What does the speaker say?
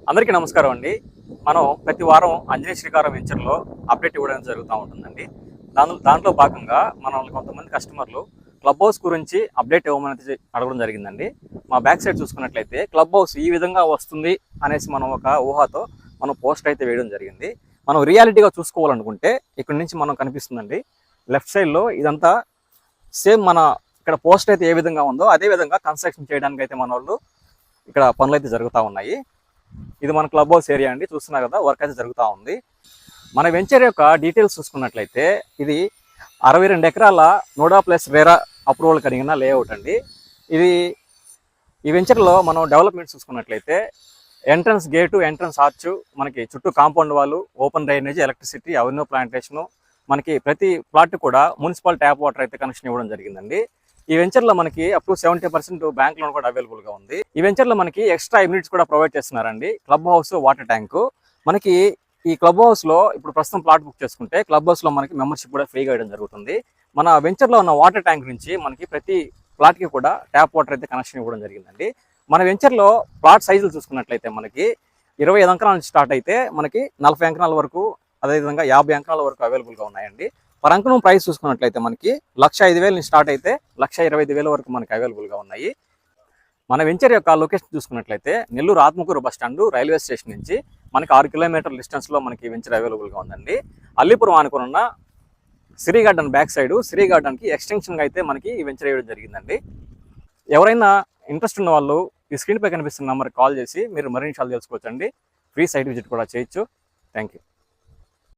అందరికీ నమస్కారం అండి. మనం ప్రతి వారం అంజనీ శ్రీకారం వెంచర్లో అప్డేట్ ఇవ్వడం జరుగుతూ ఉంటుందండి. దాంట్లో భాగంగా మనల్ని కొంతమంది కస్టమర్లు క్లబ్ హౌస్ గురించి అప్డేట్ ఇవ్వమని అడగడం జరిగిందండి. మా బ్యాక్ సైడ్ చూసుకున్నట్లయితే క్లబ్ హౌస్ ఈ విధంగా వస్తుంది అనేసి మనం ఒక ఊహతో మనం పోస్ట్ అయితే వేయడం జరిగింది. మనం రియాలిటీగా చూసుకోవాలనుకుంటే ఇక్కడ నుంచి మనం కనిపిస్తుందండి. లెఫ్ట్ సైడ్లో ఇదంతా సేమ్ మన ఇక్కడ పోస్ట్ అయితే ఏ విధంగా ఉందో అదే విధంగా కన్స్ట్రక్షన్ చేయడానికి అయితే మన వాళ్ళు ఇక్కడ పనులు అయితే జరుగుతూ ఉన్నాయి. ఇది మన క్లబ్ హౌస్ ఏరియా అండి. చూస్తున్నారు కదా, వర్క్ అయితే జరుగుతూ ఉంది. మన వెంచర్ యొక్క డీటెయిల్స్ చూసుకున్నట్లయితే ఇది 62 ఎకరాల నోడా ప్లస్ రేరా అప్రూవల్ కలిగిన లేఅవుట్ అండి. ఈ వెంచర్లో మనం డెవలప్మెంట్ చూసుకున్నట్లయితే ఎంట్రన్స్ గేటు, ఎంట్రన్స్ ఆర్చ్, మనకి చుట్టూ కాంపౌండ్ వాళ్ళు, open drainage, electricity, avenue plantation, మనకి ప్రతి ప్లాట్ కూడా మున్సిపల్ ట్యాప్ వాటర్ అయితే కనెక్షన్ ఇవ్వడం జరిగిందండి. ఈ వెంచర్లో మనకి అప్ టు 70% బ్యాంక్ లోన్ కూడా అవైలబుల్గా ఉంది. ఈ వెంచర్లో మనకి ఎక్స్ట్రా యూనిట్స్ కూడా ప్రొవైడ్ చేస్తున్నారండి. Club house, water tank. మనకి ఈ క్లబ్ హౌస్లో ఇప్పుడు ప్రస్తుతం ప్లాట్ బుక్ చేసుకుంటే క్లబ్ హౌస్లో మనకి మెంబర్షిప్ కూడా ఫ్రీగా ఇవ్వడం జరుగుతుంది. మన వెంచర్లో ఉన్న వాటర్ ట్యాంక్ నుంచి మనకి ప్రతి ప్లాట్కి కూడా ట్యాప్ వాటర్ అయితే కనెక్షన్ ఇవ్వడం జరిగిందండి. మన వెంచర్లో ప్లాట్ సైజులు చూసుకున్నట్లయితే మనకి 25 ఎకరాల నుంచి స్టార్ట్ అయితే మనకి 40 ఎకరాల వరకు, అదేవిధంగా 50 ఎకరాల వరకు అవైలబుల్గా ఉన్నాయండి. పర్ అంకణం ప్రైస్ చూసుకున్నట్లయితే మనకి 1,05,000 నుంచి స్టార్ట్ అయితే 1,25,000 వరకు మనకి అవైలబుల్గా ఉన్నాయి. మన వెంచర్ యొక్క లొకేషన్ చూసుకున్నట్లయితే Nellore Atmakur bus stand railway station నుంచి మనకి 6 కిలోమీటర్ల డిస్టెన్స్లో మనకి వెంచర్ అవైలబుల్గా ఉందండి. అల్లీపురం ఆనుకున్న Sri Garden back side Sri గార్డెన్కి ఎక్స్టెన్షన్గా అయితే మనకి ఈ వెంచర్ వేయడం జరిగిందండి. ఎవరైనా ఇంట్రెస్ట్ ఉన్న వాళ్ళు ఈ స్క్రీన్పై కనిపిస్తున్న నెంబర్కి కాల్ చేసి మీరు మరిన్ని విషయాలు తెలుసుకోవచ్చండి. ఫ్రీ సైట్ విజిట్ కూడా చేయొచ్చు. Thank you.